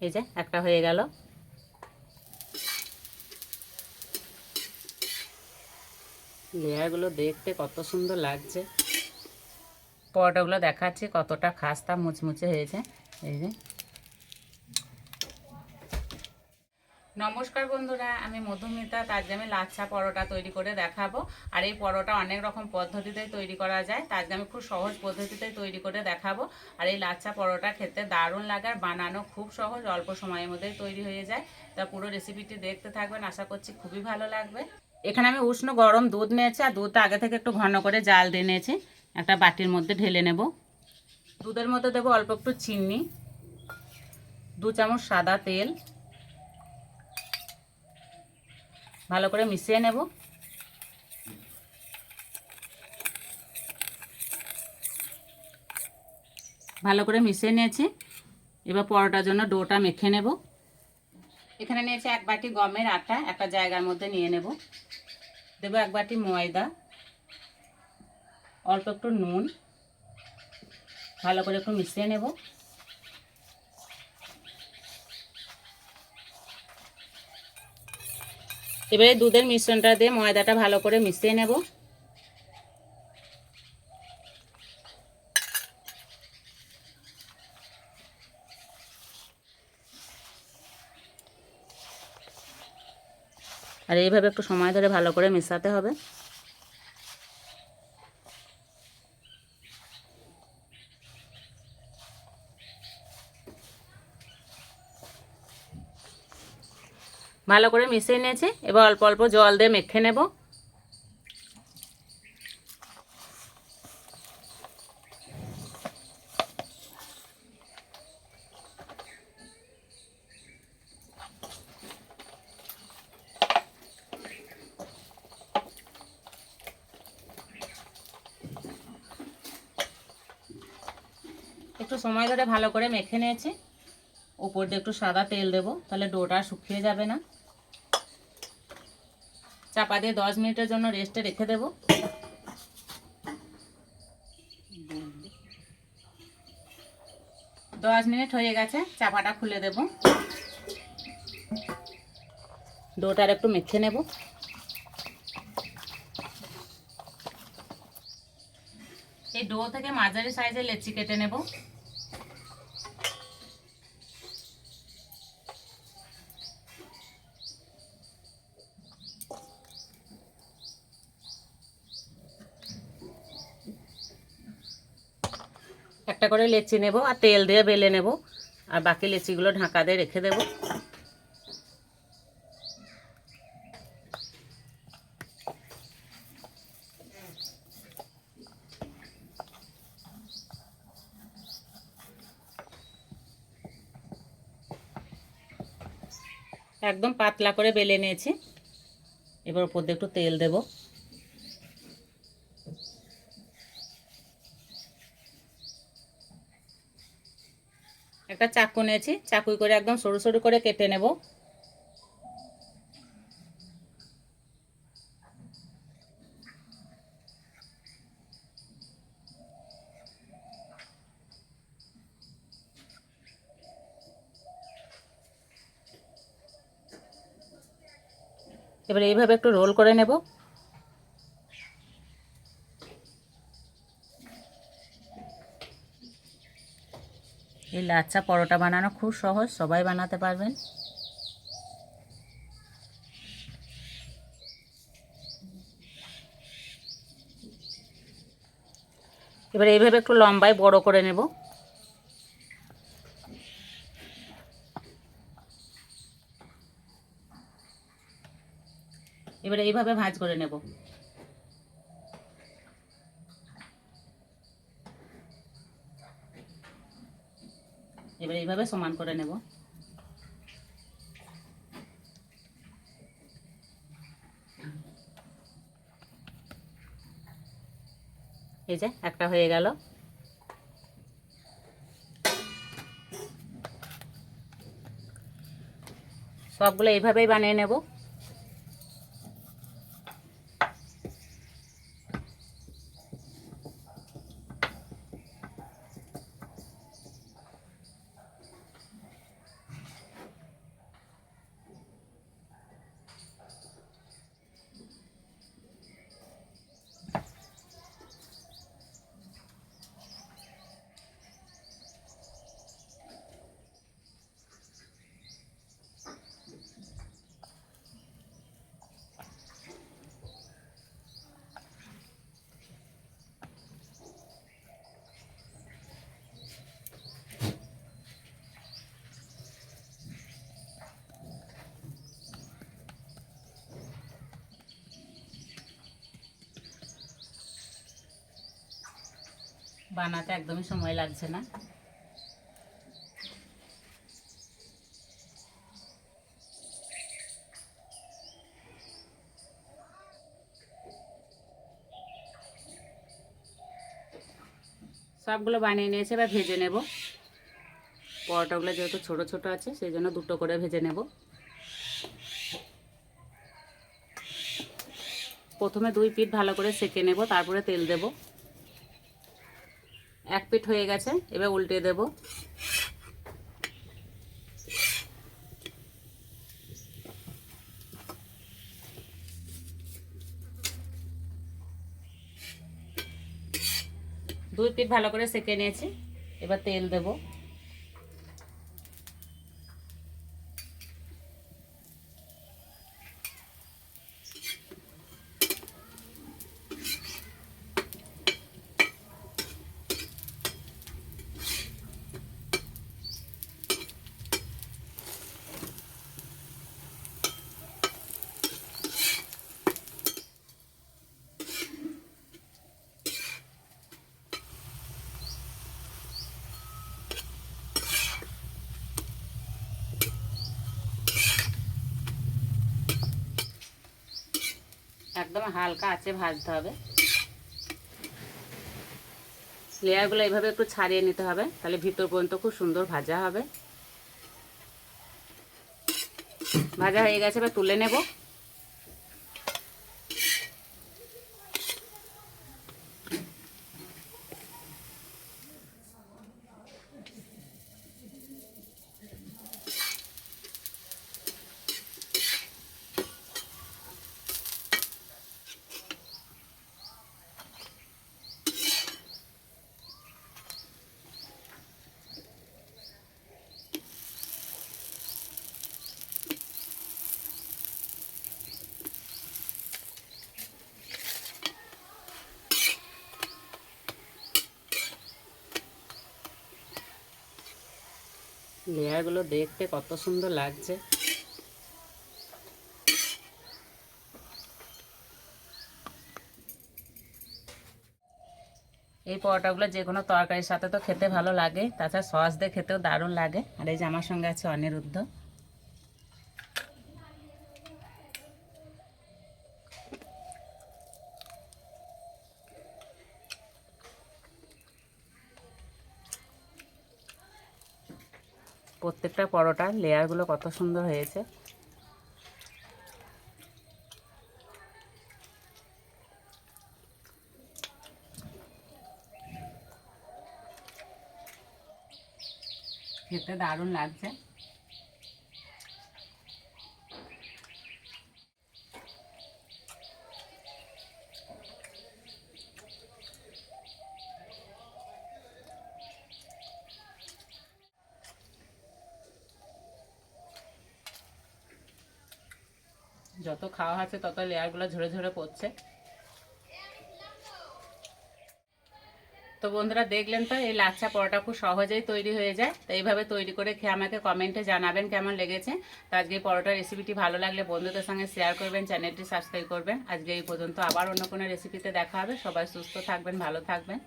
এই যে একটা হয়ে গেল। লেয়ারগুলো দেখতে কত সুন্দর লাগছে। পরোটাগুলো দেখাচ্ছি কতটা খাস্তা মুচমুচে হয়েছে। এই যে। নমস্কার বন্ধুরা, আমি মধুমিতা। আজকে আমি লাচ্ছা পরোটা তৈরি করে দেখাবো। আর এই পরোটা অনেক রকম পদ্ধতিতে তৈরি করা যায়, তা আজকে আমি খুব সহজ পদ্ধতিতে তৈরি করে দেখাবো। আর এই লাচ্ছা পরোটা খেতে দারুণ লাগে, আর বানানো খুব সহজ, অল্প সময়ের মধ্যেই তৈরি হয়ে যায়। তা পুরো রেসিপিটি দেখতে থাকবেন, আশা করছি খুবই ভালো লাগবে। এখানে আমি উষ্ণ গরম দুধ নিয়েছি, আর দুধটা আগে থেকে একটু ঘন করে জাল দিয়ে নিয়েছি। একটা বাটির মধ্যে ঢেলে নেব। দুধের মধ্যে দেবো অল্প একটু চিনি, 2 চামচ সাদা তেল, ভালো করে মিশিয়ে নেব। ভালো করে মিশিয়ে নিয়েছি। এবার পরোটার জন্য ডোটা মেখে নেব। এখানে নিয়েছি 1 বাটি গমের আটা, একটা জায়গার মধ্যে নিয়ে নেব। দেবো 1 বাটি ময়দা, অল্প একটু নুন, ভালো করে একটু মিশিয়ে নেব। এবারে দুধের মিশ্রণটা দিয়ে ময়দাটা ভালো করে মিশিয়ে নেব। আর এইভাবে একটু সময় ধরে ভালো করে মেশাতে হবে। ভালো করে মিশিয়ে নিয়েছি। এবার অল্প অল্প জল দিয়ে মেখে নেব। একটু সময় ধরে ভালো করে মেখে নিয়েছি। উপর দিয়ে একটু সাদা তেল দেব, তাহলে ডোটা শুকিয়ে যাবে না। চাপা দিয়ে 10 মিনিটের জন্য রেস্টে রেখে দেব। 10 মিনিট হয়ে গেছে, চাপাটা খুলে দেব। ডোটা একটু মেখে নেব। এই ডো থেকে মাঝারি সাইজের লেচি কেটে নেব। একটা করে লেচি নেব আর তেল দিয়ে বেলে নেব, আর বাকি লেচিগুলো ঢাকা দিয়ে রেখে দেব। একদম পাতলা করে বেলে নিয়েছি। এবার উপর দিয়ে একটু তেল দেব। একটা চাকু নিয়েছি, চাকুই করে একদম সরু সরু করে কেটে নেব। এবার এইভাবে একটু রোল করে নেব। এই লাচ্ছা পরোটা বানানো খুব সহজ, সবাই বানাতে পারবেন। এবার এইভাবে একটু লম্বায় বড় করে নেব। এবার এইভাবে ভাঁজ করে নেব। এবার এইভাবে সমান করে নেব। এই যে একটা হয়ে গেল। সবগুলো এইভাবেই বানিয়ে নেব। বানাতে একদমই সময় লাগছে না। সবগুলো বানিয়ে নিয়েছে, এবার ভেজে নেব। পরোটাগুলো যেহেতু ছোট ছোট আছে সেই জন্য দুটো করে ভেজে নেব। প্রথমে 2 পিঠ ভালো করে সেঁকে নেব, তারপরে তেল দেব। 1 পিঠ হয়ে গেছে, এবার উল্টে দেব। দুই পিঠ ভালো করে সেঁকে নিয়েছি, এবার তেল দেব। একদম হালকা আঁচে ভাজতে হবে। লেয়ারগুলো এইভাবে একটু ছাড়িয়ে নিতে হবে, তাহলে ভিতর পর্যন্ত খুব সুন্দর ভাজা হবে। ভাজা হয়ে গেছে, এবার তুলে নেব। লেয়ারগুলো দেখতে কত সুন্দর লাগছে। এই পরোটাগুলো যে কোনো তরকারির সাথে তো খেতে ভালো লাগে, তাছাড়া সস দিয়ে খেতেও দারুণ লাগে। আর এই যে আমার সঙ্গে আছে অনিরুদ্ধ। প্রত্যেকটা পরোটার লেয়ারগুলো কত সুন্দর হয়েছে। খেতে দারুণ লাগছে। যত খাওয়া হচ্ছে তত লেয়ারগুলো ঝরে ঝরে পড়ছে। তো বন্ধুরা দেখলেন তো, এই লাচ্ছা পরোটা খুব সহজেই তৈরি হয়ে যায়। তো এইভাবে তৈরি করে খেয়ে আমাকে কমেন্টে জানাবেন কেমন লেগেছে। তো আজকে এই পরোটার রেসিপিটি ভালো লাগলে বন্ধুদের সঙ্গে শেয়ার করবেন, চ্যানেলটি সাবস্ক্রাইব করবেন। আজকে এই পর্যন্ত, আবার অন্য কোনো রেসিপিতে দেখা হবে। সবাই সুস্থ থাকবেন, ভালো থাকবেন।